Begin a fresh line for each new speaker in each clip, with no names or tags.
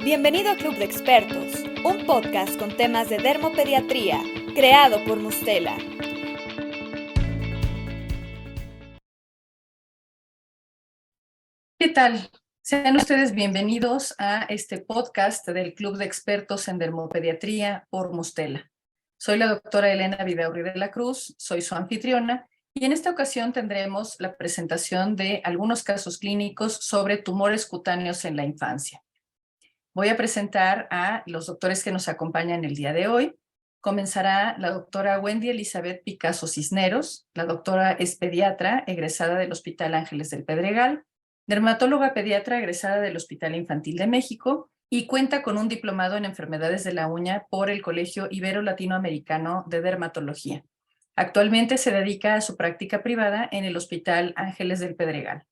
Bienvenido a Club de Expertos, un podcast con temas de dermopediatría, creado por Mustela.
¿Qué tal? Sean ustedes bienvenidos a este podcast del Club de Expertos en Dermopediatría por Mustela. Soy la doctora Elena Vidaurri de la Cruz, soy su anfitriona, y en esta ocasión tendremos la presentación de algunos casos clínicos sobre tumores cutáneos en la infancia. Voy a presentar a los doctores que nos acompañan el día de hoy. Comenzará la doctora Wendy Elizabeth Picasso Cisneros. La doctora es pediatra, egresada del Hospital Ángeles del Pedregal, dermatóloga pediatra egresada del Hospital Infantil de México y cuenta con un diplomado en enfermedades de la uña por el Colegio Ibero-Latinoamericano de Dermatología. Actualmente se dedica a su práctica privada en el Hospital Ángeles del Pedregal.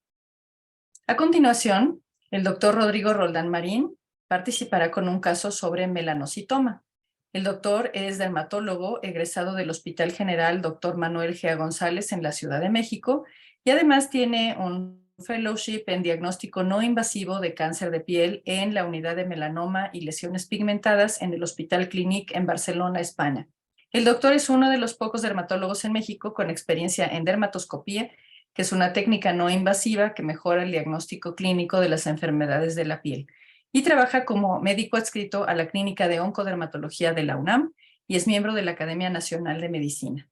A continuación, el doctor Rodrigo Roldán Marín participará con un caso sobre melanocitoma. El doctor es dermatólogo egresado del Hospital General Dr. Manuel G. González en la Ciudad de México y además tiene un fellowship en diagnóstico no invasivo de cáncer de piel en la unidad de melanoma y lesiones pigmentadas en el Hospital Clínic en Barcelona, España. El doctor es uno de los pocos dermatólogos en México con experiencia en dermatoscopía, que es una técnica no invasiva que mejora el diagnóstico clínico de las enfermedades de la piel. Y trabaja como médico adscrito a la Clínica de Oncodermatología de la UNAM y es miembro de la Academia Nacional de Medicina.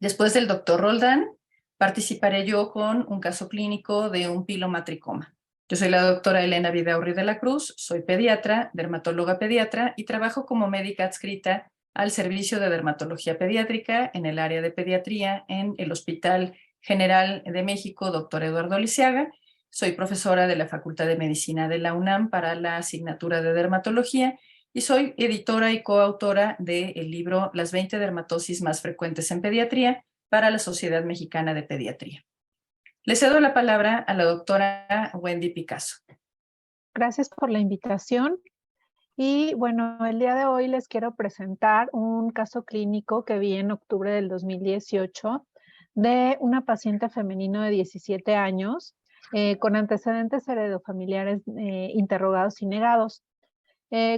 Después del doctor Roldán, participaré yo con un caso clínico de un pilomatricoma. Yo soy la doctora Elena Vidaurri de la Cruz, soy pediatra, dermatóloga pediatra y trabajo como médica adscrita al Servicio de Dermatología Pediátrica en el área de pediatría en el Hospital General de México, Dr. Eduardo Lisiaga. Soy profesora de la Facultad de Medicina de la UNAM para la asignatura de dermatología y soy editora y coautora del libro Las 20 dermatosis más frecuentes en pediatría para la Sociedad Mexicana de Pediatría. Le cedo la palabra a la doctora Wendy Picasso.
Gracias por la invitación. Y bueno, el día de hoy les quiero presentar un caso clínico que vi en octubre del 2018 de una paciente femenino de 17 años con antecedentes heredofamiliares interrogados y negados.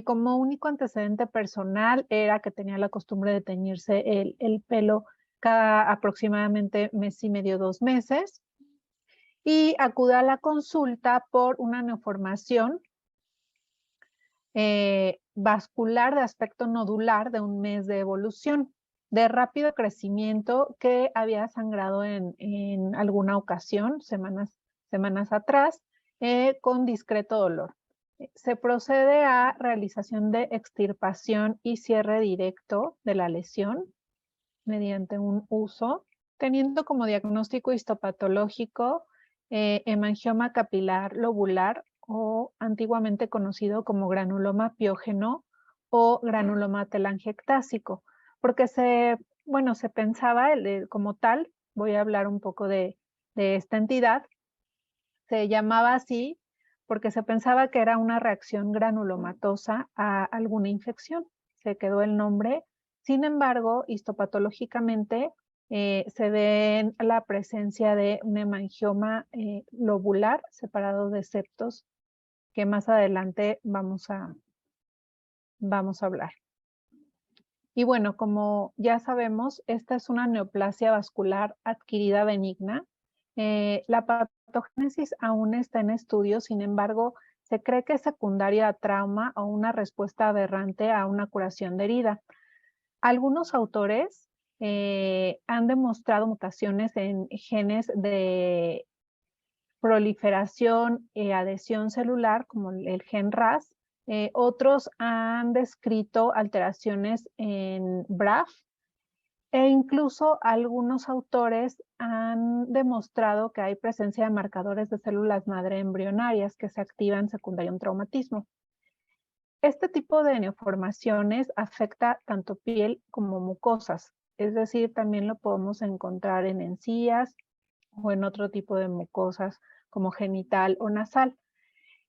Como único antecedente personal era que tenía la costumbre de teñirse el pelo cada aproximadamente mes y medio, 2 meses, y acude a la consulta por una neoformación vascular de aspecto nodular de un mes de evolución, de rápido crecimiento, que había sangrado en alguna ocasión, semanas atrás, con discreto dolor. Se procede a realización de extirpación y cierre directo de la lesión mediante un uso, teniendo como diagnóstico histopatológico hemangioma capilar lobular, o antiguamente conocido como granuloma piógeno o granuloma telangiectásico, porque se pensaba como tal. Voy a hablar un poco de esta entidad. Se llamaba así porque se pensaba que era una reacción granulomatosa a alguna infección. Se quedó el nombre. Sin embargo, histopatológicamente se ve la presencia de un hemangioma lobular separado de septos, que más adelante vamos a hablar. Y bueno, como ya sabemos, esta es una neoplasia vascular adquirida benigna. La patogénesis aún está en estudio, sin embargo, se cree que es secundaria a trauma o una respuesta aberrante a una curación de herida. Algunos autores han demostrado mutaciones en genes de proliferación y adhesión celular, como el gen RAS. Otros han descrito alteraciones en BRAF, e incluso algunos autores han demostrado que hay presencia de marcadores de células madre embrionarias que se activan secundario a un traumatismo. Este tipo de neoformaciones afecta tanto piel como mucosas, es decir, también lo podemos encontrar en encías o en otro tipo de mucosas como genital o nasal.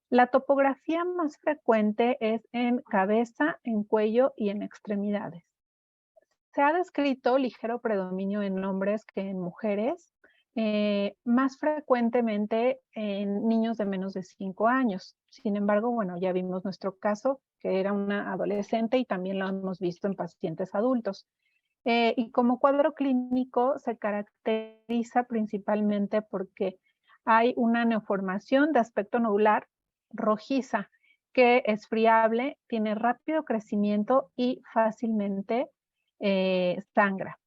La topografía más frecuente es en cabeza, en cuello y en extremidades. Se ha descrito ligero predominio en hombres que en mujeres. más frecuentemente en niños de menos de 5 años. Sin embargo, bueno, ya vimos nuestro caso, que era una adolescente, y también lo hemos visto en pacientes adultos. Y como cuadro clínico se caracteriza principalmente porque hay una neoformación de aspecto nodular rojiza, que es friable, tiene rápido crecimiento y fácilmente sangra.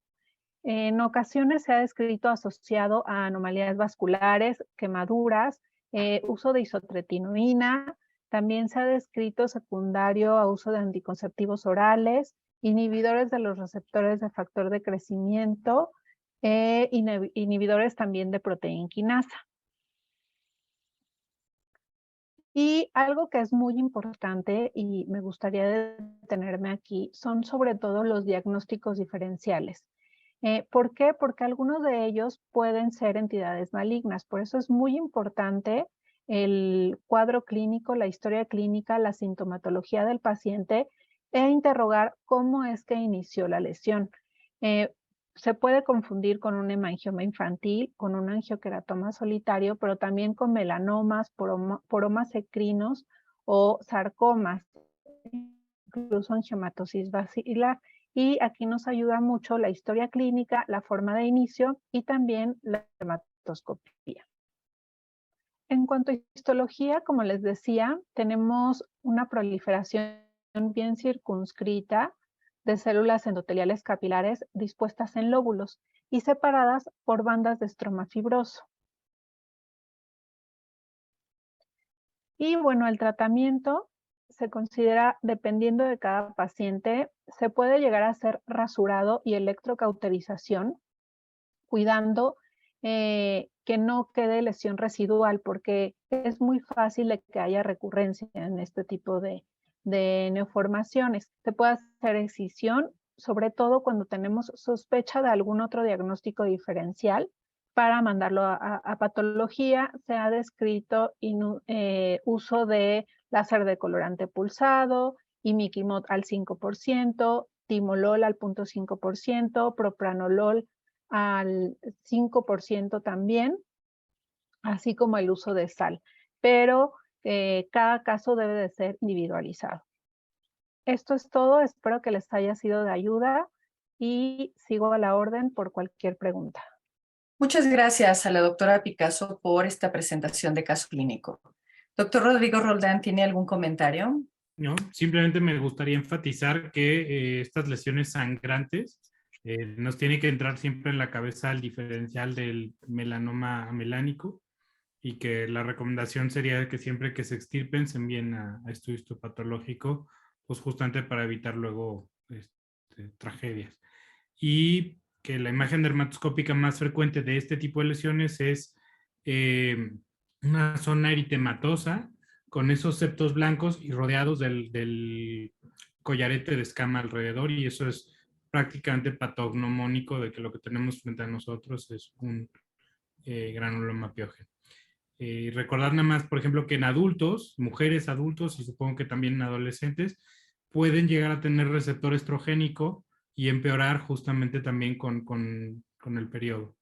En ocasiones se ha descrito asociado a anomalías vasculares, quemaduras, uso de isotretinoína. También se ha descrito secundario a uso de anticonceptivos orales, inhibidores de los receptores de factor de crecimiento, inhibidores también de proteína quinasa. Y algo que es muy importante, y me gustaría detenerme aquí, son sobre todo los diagnósticos diferenciales. ¿Por qué? Porque algunos de ellos pueden ser entidades malignas. Por eso es muy importante el cuadro clínico, la historia clínica, la sintomatología del paciente e interrogar cómo es que inició la lesión. Se puede confundir con un hemangioma infantil, con un angioqueratoma solitario, pero también con melanomas, poromas ecrinos o sarcomas, incluso angiomatosis basilar. Y aquí nos ayuda mucho la historia clínica, la forma de inicio y también la dermatoscopía. En cuanto a histología, como les decía, tenemos una proliferación bien circunscrita de células endoteliales capilares dispuestas en lóbulos y separadas por bandas de estroma fibroso. Y bueno, el tratamiento se considera, dependiendo de cada paciente, se puede llegar a hacer rasurado y electrocauterización, cuidando que no quede lesión residual, porque es muy fácil de que haya recurrencia en este tipo de neoformaciones. Se puede hacer excisión, sobre todo cuando tenemos sospecha de algún otro diagnóstico diferencial, para mandarlo a patología. Se ha descrito uso de láser de colorante pulsado, imiquimod al 5%, timolol al 0.5%, propranolol al 5% también, así como el uso de sal. Pero cada caso debe de ser individualizado. Esto es todo, espero que les haya sido de ayuda y sigo a la orden por cualquier pregunta.
Muchas gracias a la doctora Picasso por esta presentación de caso clínico. Doctor Rodrigo Roldán, ¿tiene algún comentario?
No, simplemente me gustaría enfatizar que estas lesiones sangrantes nos tiene que entrar siempre en la cabeza el diferencial del melanoma amelánico, y que la recomendación sería que siempre que se extirpen se envíen a estudio histopatológico, pues justamente para evitar luego tragedias. Y que la imagen dermatoscópica más frecuente de este tipo de lesiones es una zona eritematosa con esos septos blancos y rodeados del collarete de escama alrededor, y eso es prácticamente patognomónico de que lo que tenemos frente a nosotros es un granuloma piógeno. Recordar nada más, por ejemplo, que en adultos, mujeres adultos y supongo que también en adolescentes, pueden llegar a tener receptor estrogénico y empeorar justamente también con el periodo.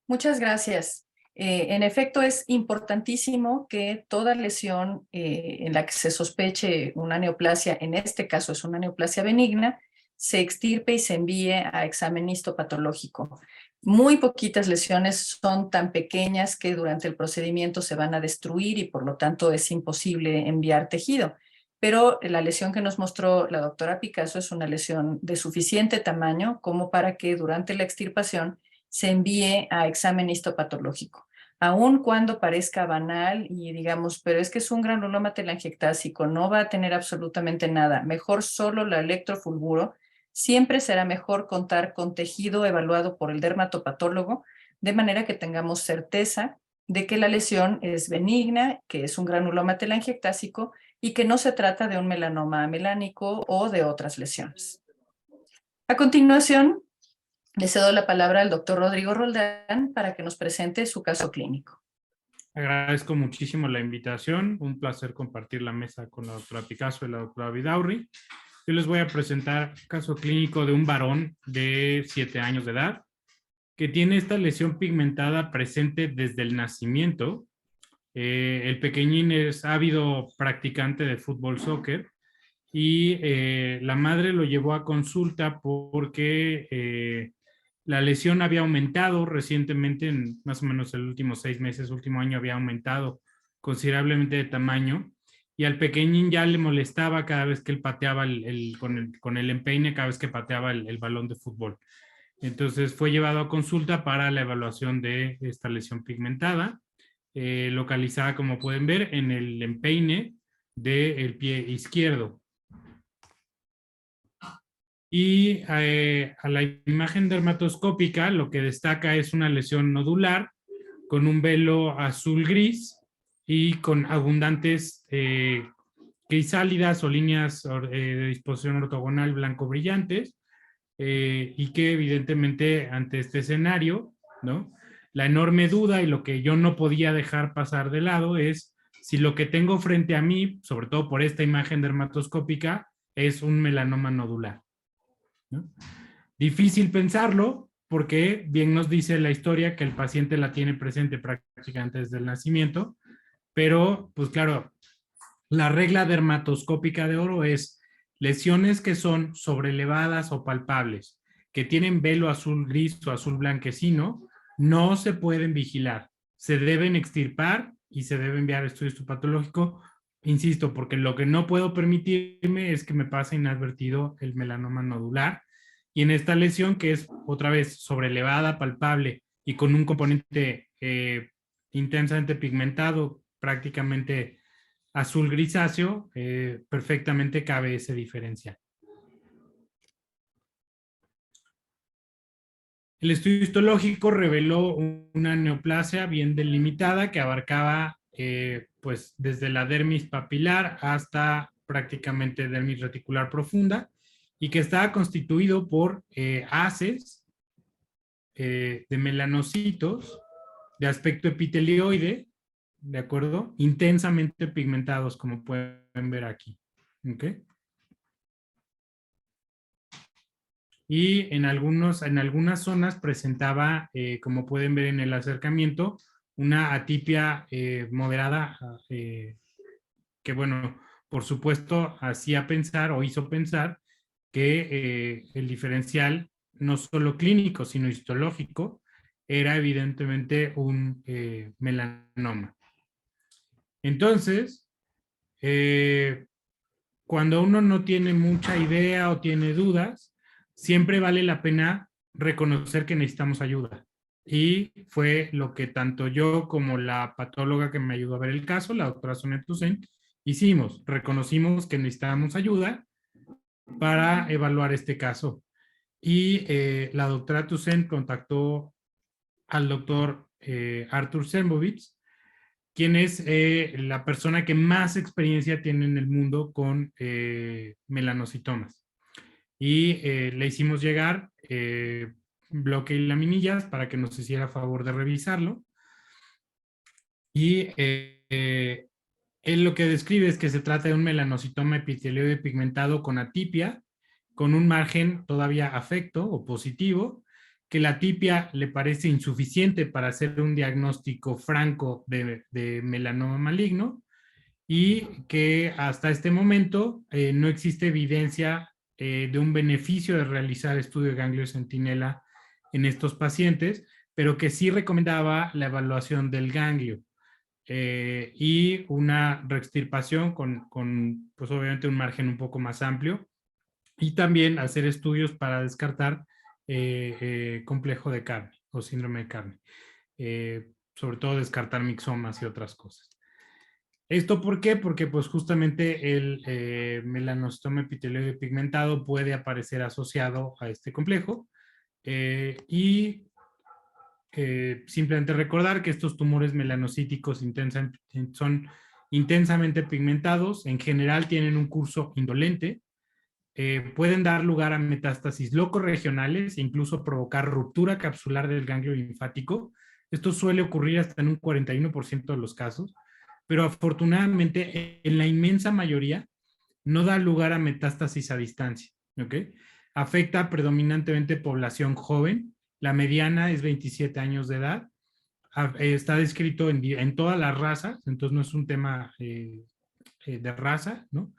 Muchas gracias. En efecto, es importantísimo que toda lesión en la que se sospeche una neoplasia, en este caso es una neoplasia benigna, se extirpe y se envíe a examen histopatológico. Muy poquitas lesiones son tan pequeñas que durante el procedimiento se van a destruir y por lo tanto es imposible enviar tejido. Pero la lesión que nos mostró la doctora Picasso es una lesión de suficiente tamaño como para que durante la extirpación se envíe a examen histopatológico. Aun cuando parezca banal y digamos, pero es que es un granuloma telangiectásico, no va a tener absolutamente nada, mejor solo la electrofulguro, siempre será mejor contar con tejido evaluado por el dermatopatólogo, de manera que tengamos certeza de que la lesión es benigna, que es un granuloma telangiectásico y que no se trata de un melanoma amelánico o de otras lesiones. A continuación, le cedo la palabra al doctor Rodrigo Roldán para que nos presente su caso clínico.
Agradezco muchísimo la invitación, un placer compartir la mesa con la doctora Picasso y la doctora Vidaurri. Yo les voy a presentar un caso clínico de un varón de 7 años de edad, que tiene esta lesión pigmentada presente desde el nacimiento. El pequeñín es ávido practicante de fútbol soccer y la madre lo llevó a consulta porque la lesión había aumentado recientemente, en más o menos el último 6 meses, último año había aumentado considerablemente de tamaño, y al pequeñín ya le molestaba cada vez que él pateaba con el empeine, cada vez que pateaba el balón de fútbol. Entonces fue llevado a consulta para la evaluación de esta lesión pigmentada, localizada, como pueden ver, en el empeine del pie izquierdo. Y a la imagen dermatoscópica lo que destaca es una lesión nodular con un velo azul-gris y con abundantes crisálidas o líneas de disposición ortogonal blanco brillantes, y que evidentemente ante este escenario, ¿no? La enorme duda y lo que yo no podía dejar pasar de lado es si lo que tengo frente a mí, sobre todo por esta imagen dermatoscópica, es un melanoma nodular, ¿no? Difícil pensarlo porque bien nos dice la historia que el paciente la tiene presente prácticamente desde el nacimiento, pero pues claro, la regla dermatoscópica de oro es lesiones que son sobrelevadas o palpables, que tienen velo azul gris o azul blanquecino, no se pueden vigilar, se deben extirpar y se debe enviar a estudio histopatológico, insisto, porque lo que no puedo permitirme es que me pase inadvertido el melanoma nodular. Y en esta lesión, que es otra vez sobrelevada, palpable y con un componente intensamente pigmentado, prácticamente azul grisáceo, perfectamente cabe ese diferencial. El estudio histológico reveló una neoplasia bien delimitada que abarcaba pues desde la dermis papilar hasta prácticamente dermis reticular profunda, y que estaba constituido por haces de melanocitos de aspecto epitelioide, ¿de acuerdo? Intensamente pigmentados, como pueden ver aquí. ¿Ok? Y en algunas zonas presentaba, como pueden ver en el acercamiento, una atipia moderada, que bueno, por supuesto, hacía pensar o hizo pensar que el diferencial, no solo clínico, sino histológico, era evidentemente un melanoma. Entonces, cuando uno no tiene mucha idea o tiene dudas, siempre vale la pena reconocer que necesitamos ayuda. Y fue lo que tanto yo como la patóloga que me ayudó a ver el caso, la doctora Sonia Toussaint, hicimos. Reconocimos que necesitábamos ayuda para evaluar este caso. Y la doctora Toussaint contactó al doctor Arthur Sembovitz, quien es la persona que más experiencia tiene en el mundo con melanocitomas. Y le hicimos llegar bloque y laminillas para que nos hiciera favor de revisarlo. Y él lo que describe es que se trata de un melanocitoma epitelioide pigmentado con atipia, con un margen todavía afecto o positivo, que la atipia le parece insuficiente para hacer un diagnóstico franco de melanoma maligno, y que hasta este momento no existe evidencia de un beneficio de realizar estudio de ganglio centinela en estos pacientes, pero que sí recomendaba la evaluación del ganglio. Y una reextirpación con pues obviamente un margen un poco más amplio, y también hacer estudios para descartar complejo de carne o síndrome de carne, sobre todo descartar mixomas y otras cosas. ¿Esto por qué? Porque pues justamente el melanocitoma epitelioide pigmentado puede aparecer asociado a este complejo, y simplemente recordar que estos tumores melanocíticos son intensamente pigmentados, en general tienen un curso indolente, pueden dar lugar a metástasis locorregionales e incluso provocar ruptura capsular del ganglio linfático. Esto suele ocurrir hasta en un 41% de los casos, pero afortunadamente en la inmensa mayoría no da lugar a metástasis a distancia. ¿Ok? Afecta predominantemente población joven, la mediana es 27 años de edad. Está descrito en todas las razas, entonces no es un tema de raza, ¿no?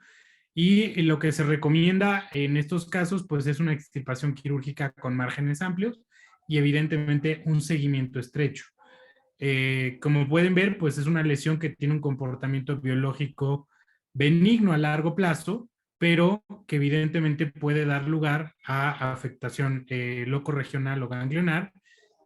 Y lo que se recomienda en estos casos, pues es una extirpación quirúrgica con márgenes amplios y evidentemente un seguimiento estrecho. Como pueden ver, pues es una lesión que tiene un comportamiento biológico benigno a largo plazo, pero que evidentemente puede dar lugar a afectación locorregional o ganglionar,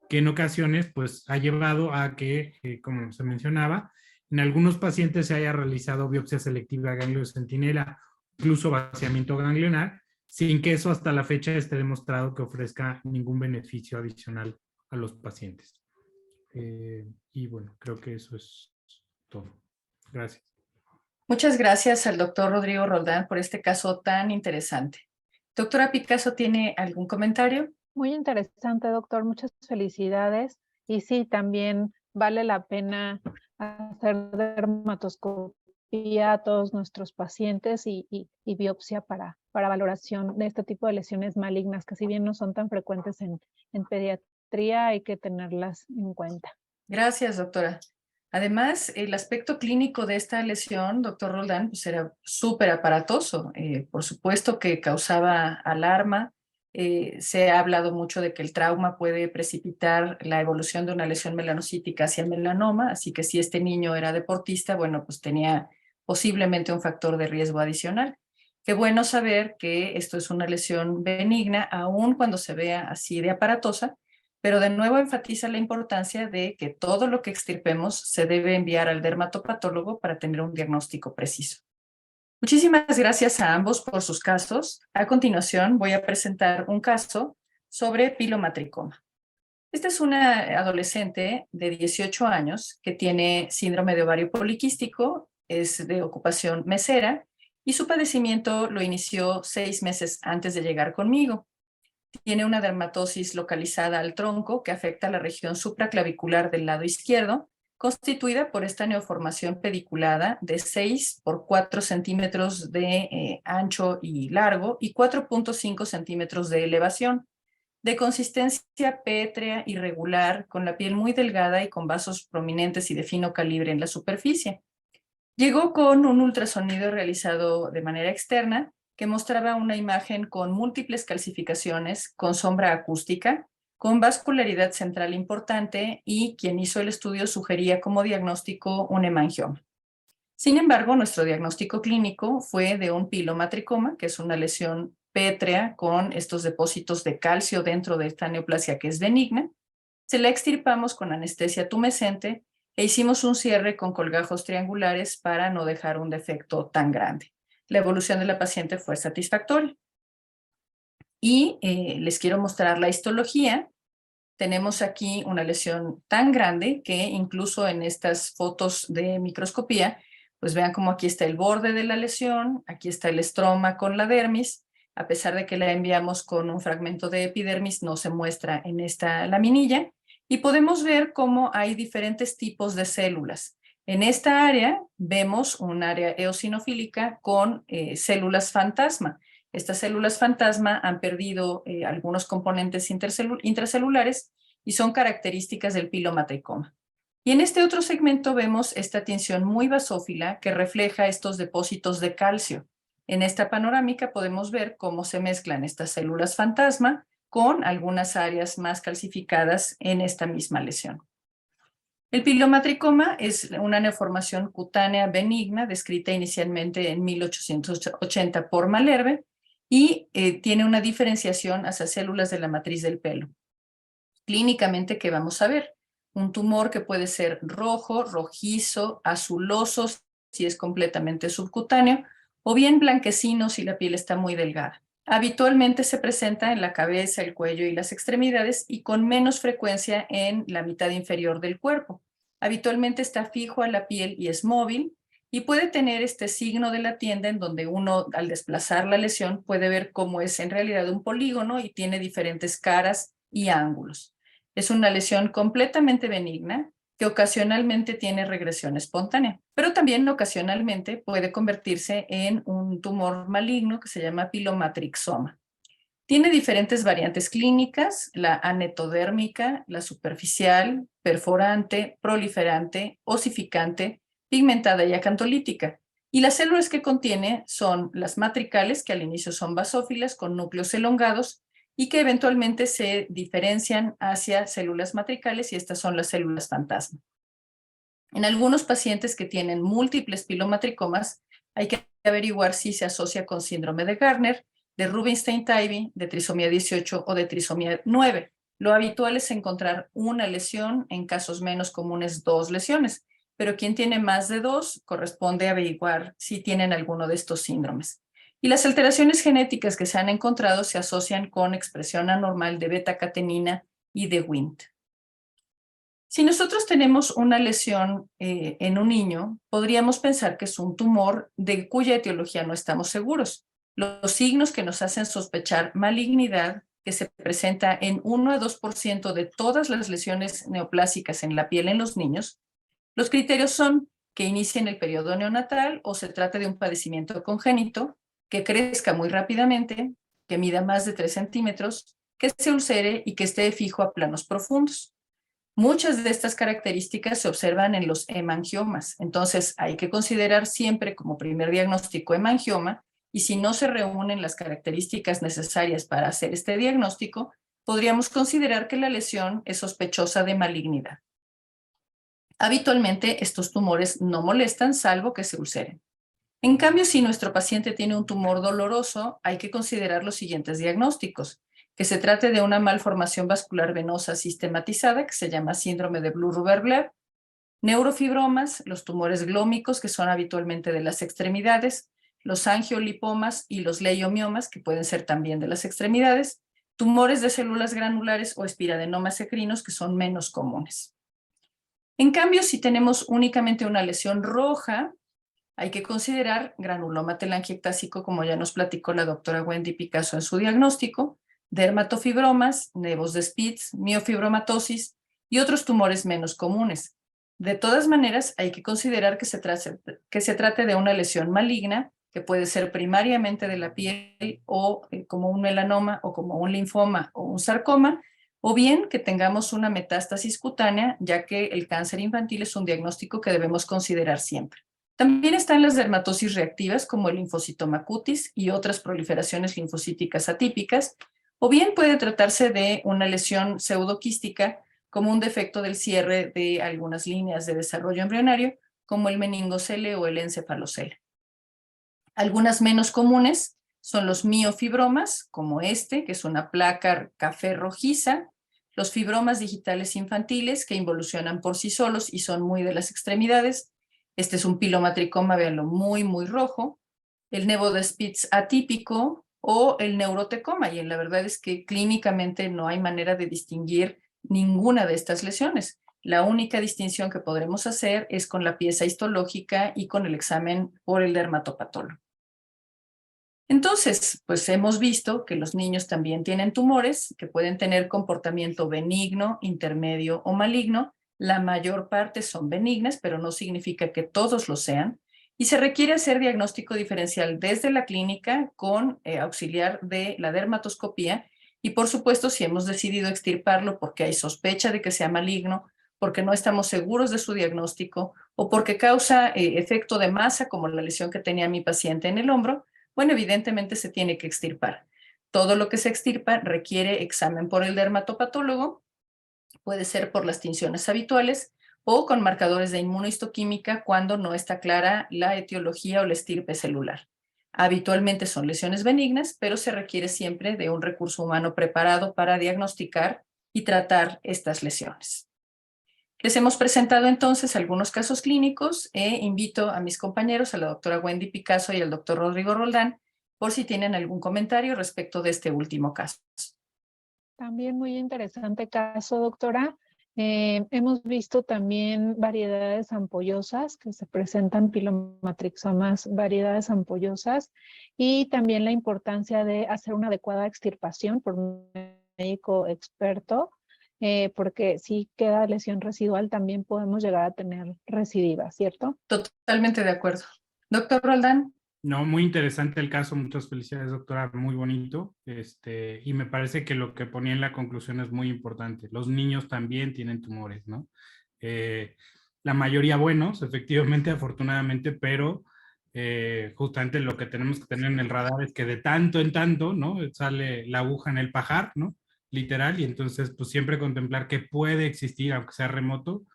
que en ocasiones pues ha llevado a que, como se mencionaba, en algunos pacientes se haya realizado biopsia selectiva de ganglio centinela, incluso vaciamiento ganglionar, sin que eso hasta la fecha esté demostrado que ofrezca ningún beneficio adicional a los pacientes. Y bueno, creo que eso es todo. Gracias.
Muchas gracias al doctor Rodrigo Roldán por este caso tan interesante. Doctora Picasso, ¿tiene algún comentario?
Muy interesante, doctor. Muchas felicidades. Y sí, también vale la pena hacer dermatoscopía a todos nuestros pacientes y biopsia para valoración de este tipo de lesiones malignas, que si bien no son tan frecuentes en pediatría, hay que tenerlas en cuenta.
Gracias, doctora. Además, el aspecto clínico de esta lesión, doctor Roldán, pues era súper aparatoso. Por supuesto que causaba alarma. Se ha hablado mucho de que el trauma puede precipitar la evolución de una lesión melanocítica hacia el melanoma, así que si este niño era deportista, bueno, pues tenía posiblemente un factor de riesgo adicional. Qué bueno saber que esto es una lesión benigna, aun cuando se vea así de aparatosa, pero de nuevo enfatiza la importancia de que todo lo que extirpemos se debe enviar al dermatopatólogo para tener un diagnóstico preciso. Muchísimas gracias a ambos por sus casos. A continuación voy a presentar un caso sobre pilomatricoma. Esta es una adolescente de 18 años que tiene síndrome de ovario poliquístico, es de ocupación mesera y su padecimiento lo inició 6 meses antes de llegar conmigo. Tiene una dermatosis localizada al tronco que afecta la región supraclavicular del lado izquierdo, constituida por esta neoformación pediculada de 6 por 4 centímetros de ancho y largo y 4.5 centímetros de elevación, de consistencia pétrea irregular, con la piel muy delgada y con vasos prominentes y de fino calibre en la superficie. Llegó con un ultrasonido realizado de manera externa que mostraba una imagen con múltiples calcificaciones, con sombra acústica, con vascularidad central importante y quien hizo el estudio sugería como diagnóstico un hemangioma. Sin embargo, nuestro diagnóstico clínico fue de un pilomatricoma, que es una lesión pétrea con estos depósitos de calcio dentro de esta neoplasia que es benigna. Se la extirpamos con anestesia tumescente e hicimos un cierre con colgajos triangulares para no dejar un defecto tan grande. La evolución de la paciente fue satisfactoria. Y les quiero mostrar la histología. Tenemos aquí una lesión tan grande que incluso en estas fotos de microscopía, pues vean cómo aquí está el borde de la lesión, aquí está el estroma con la dermis. A pesar de que la enviamos con un fragmento de epidermis, no se muestra en esta laminilla. Y podemos ver cómo hay diferentes tipos de células. En esta área vemos un área eosinofílica con células fantasma. Estas células fantasma han perdido algunos componentes intracelulares y son características del pilomatricoma. Y en este otro segmento vemos esta tinción muy basófila que refleja estos depósitos de calcio. En esta panorámica podemos ver cómo se mezclan estas células fantasma con algunas áreas más calcificadas en esta misma lesión. El pilomatricoma es una neoformación cutánea benigna descrita inicialmente en 1880 por Malherbe y tiene una diferenciación hacia células de la matriz del pelo. Clínicamente, ¿qué vamos a ver? Un tumor que puede ser rojo, rojizo, azuloso si es completamente subcutáneo o bien blanquecino si la piel está muy delgada. Habitualmente se presenta en la cabeza, el cuello y las extremidades y con menos frecuencia en la mitad inferior del cuerpo. Habitualmente está fijo a la piel y es móvil y puede tener este signo de la tienda en donde uno al desplazar la lesión puede ver cómo es en realidad un polígono y tiene diferentes caras y ángulos. Es una lesión completamente benigna que ocasionalmente tiene regresión espontánea, pero también ocasionalmente puede convertirse en un tumor maligno que se llama pilomatrixoma. Tiene diferentes variantes clínicas, la anetodérmica, la superficial, perforante, proliferante, osificante, pigmentada y acantolítica. Y las células que contiene son las matricales, que al inicio son basófilas con núcleos elongados y que eventualmente se diferencian hacia células matricales, y estas son las células fantasma. En algunos pacientes que tienen múltiples pilomatricomas, hay que averiguar si se asocia con síndrome de Gardner, de Rubinstein-Tybee, de trisomía 18 o de trisomía 9. Lo habitual es encontrar una lesión, en casos menos comunes 2 lesiones, pero quien tiene más de 2 corresponde averiguar si tienen alguno de estos síndromes. Y las alteraciones genéticas que se han encontrado se asocian con expresión anormal de beta-catenina y de Wnt. Si nosotros tenemos una lesión en un niño, podríamos pensar que es un tumor de cuya etiología no estamos seguros. Los signos que nos hacen sospechar malignidad, que se presenta en 1 a 2% de todas las lesiones neoplásicas en la piel en los niños, los criterios son que inicie en el periodo neonatal o se trate de un padecimiento congénito, que crezca muy rápidamente, que mida más de 3 centímetros, que se ulcere y que esté fijo a planos profundos. Muchas de estas características se observan en los hemangiomas, entonces hay que considerar siempre como primer diagnóstico hemangioma, y si no se reúnen las características necesarias para hacer este diagnóstico, podríamos considerar que la lesión es sospechosa de malignidad. Habitualmente estos tumores no molestan salvo que se ulceren. En cambio, si nuestro paciente tiene un tumor doloroso, hay que considerar los siguientes diagnósticos: que se trate de una malformación vascular venosa sistematizada, que se llama síndrome de Blue-Ruber-Blair, neurofibromas, los tumores glómicos, que son habitualmente de las extremidades, los angiolipomas y los leiomiomas, que pueden ser también de las extremidades, tumores de células granulares o espiradenomas ecrinos, que son menos comunes. En cambio, si tenemos únicamente una lesión roja, hay que considerar granuloma telangiectásico, como ya nos platicó la doctora Wendy Picasso en su diagnóstico, dermatofibromas, nevos de Spitz, miofibromatosis y otros tumores menos comunes. De todas maneras, hay que considerar que se trate de una lesión maligna, que puede ser primariamente de la piel o como un melanoma o como un linfoma o un sarcoma, o bien que tengamos una metástasis cutánea, ya que el cáncer infantil es un diagnóstico que debemos considerar siempre. También están las dermatosis reactivas, como el linfocitoma cutis y otras proliferaciones linfocíticas atípicas, o bien puede tratarse de una lesión pseudoquística, como un defecto del cierre de algunas líneas de desarrollo embrionario, como el meningocele o el encefalocele. Algunas menos comunes son los miofibromas, como este, que es una placa café rojiza, los fibromas digitales infantiles, que involucionan por sí solos y son muy de las extremidades. Este es un pilomatricoma, véanlo, muy, muy rojo. El nevo de Spitz atípico o el neurotecoma, y la verdad es que clínicamente no hay manera de distinguir ninguna de estas lesiones. La única distinción que podremos hacer es con la pieza histológica y con el examen por el dermatopatólogo. Entonces, pues hemos visto que los niños también tienen tumores que pueden tener comportamiento benigno, intermedio o maligno. La mayor parte son benignas, pero no significa que todos lo sean. Y se requiere hacer diagnóstico diferencial desde la clínica con auxiliar de la dermatoscopía. Y por supuesto, si hemos decidido extirparlo porque hay sospecha de que sea maligno, porque no estamos seguros de su diagnóstico o porque causa efecto de masa, como la lesión que tenía mi paciente en el hombro, bueno, evidentemente se tiene que extirpar. Todo lo que se extirpa requiere examen por el dermatopatólogo, puede ser por las tinciones habituales o con marcadores de inmunohistoquímica cuando no está clara la etiología o la estirpe celular. Habitualmente son lesiones benignas, pero se requiere siempre de un recurso humano preparado para diagnosticar y tratar estas lesiones. Les hemos presentado entonces algunos casos clínicos e invito a mis compañeros, a la doctora Wendy Picasso y al doctor Rodrigo Roldán, por si tienen algún comentario respecto de este último caso.
También muy interesante caso, doctora. Hemos visto también variedades ampollosas que se presentan pilomatrixomas, variedades ampollosas, y también la importancia de hacer una adecuada extirpación por un médico experto, porque si queda lesión residual también podemos llegar a tener recidiva, ¿cierto?
Totalmente de acuerdo. Doctor Roldán.
No, muy interesante el caso, muchas felicidades, doctora, muy bonito. Y me parece que lo que ponía en la conclusión es muy importante. Los niños también tienen tumores, ¿no? La mayoría buenos, efectivamente, afortunadamente, pero justamente lo que tenemos que tener en el radar es que de tanto en tanto, ¿no? Sale la aguja en el pajar, ¿no? Literal, y entonces, pues siempre contemplar que puede existir, aunque sea remoto,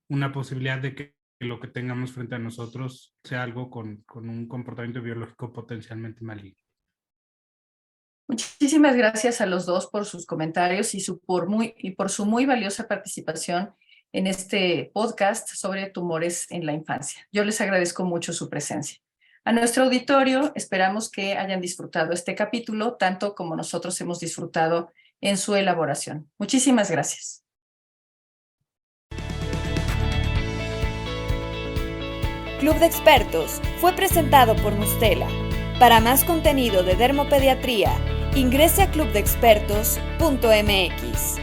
una posibilidad de que lo que tengamos frente a nosotros sea algo con un comportamiento biológico potencialmente maligno.
Muchísimas gracias a los dos por sus comentarios y por su muy valiosa participación en este podcast sobre tumores en la infancia. Yo les agradezco mucho su presencia. A nuestro auditorio, esperamos que hayan disfrutado este capítulo tanto como nosotros hemos disfrutado en su elaboración. Muchísimas gracias.
Club de Expertos fue presentado por Mustela. Para más contenido de dermopediatría, ingrese a clubdeexpertos.mx.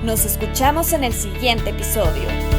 Nos escuchamos en el siguiente episodio.